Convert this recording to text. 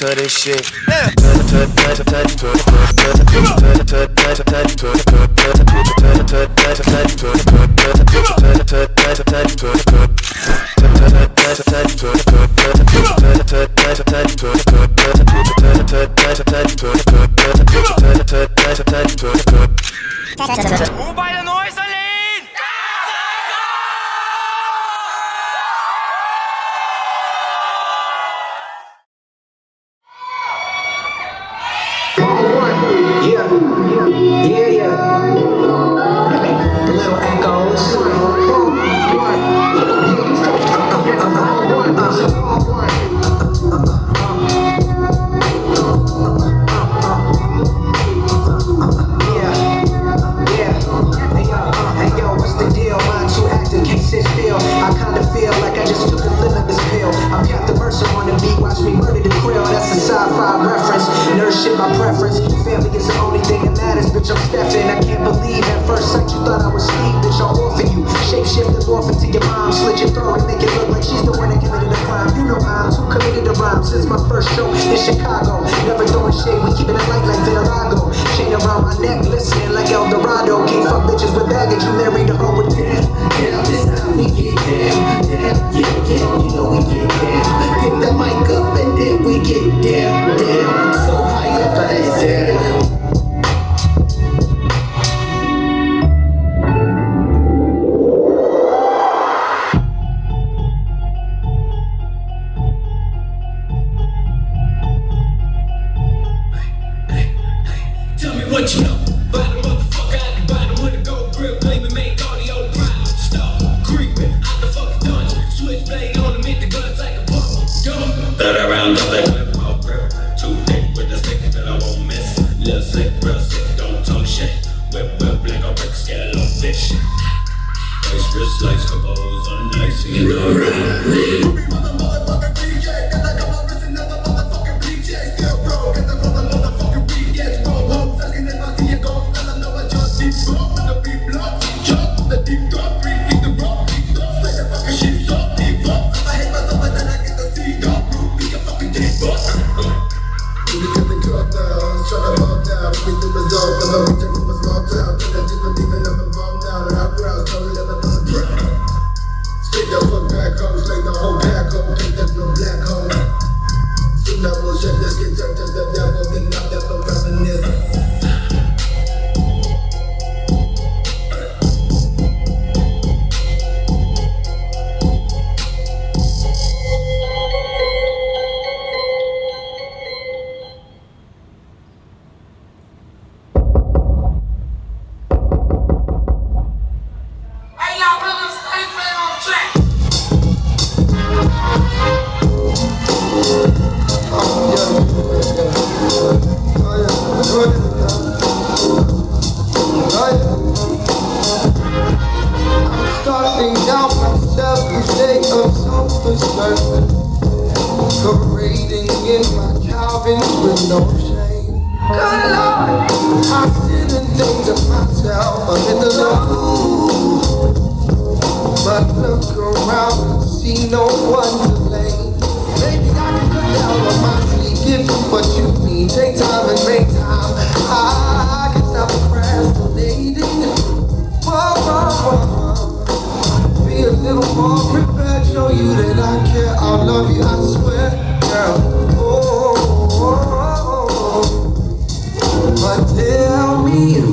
this shit.舞摆的挪威森林。Since my first show in Chicago, never throwing shade, we keeping it light like Virago. Chain around my neck, listening like El Dorado. Can't fuck bitches with baggage, you married a hoe with damn. This how we get down, yeah, you know we get down. Pick the mic up and then we get down, so high up and it's down. What you know about a motherfucker out the bottom with a gold grill, claiming make audio proud. Start creeping out the fucking dungeon, switchblade on him, hit the guns like a bubble. Third around up that clip off grip, too thick with the stick that I won't miss. Little sick, real sick, don't talk shit. Whip like a brick, scale of fish. Ice wrist like scribbles on nice in the rain. Parading in my Calvins with no shame. Good Lord, I sit and think to myself, I'm in the loop. But look around and see no one to blame. Maybe I can cut down on my sleep if what you need. Take time and make time. I can stop procrastinating. Whoa. Be a little more prepared, show you that I care. I'll love you, I swear, girl. But tell me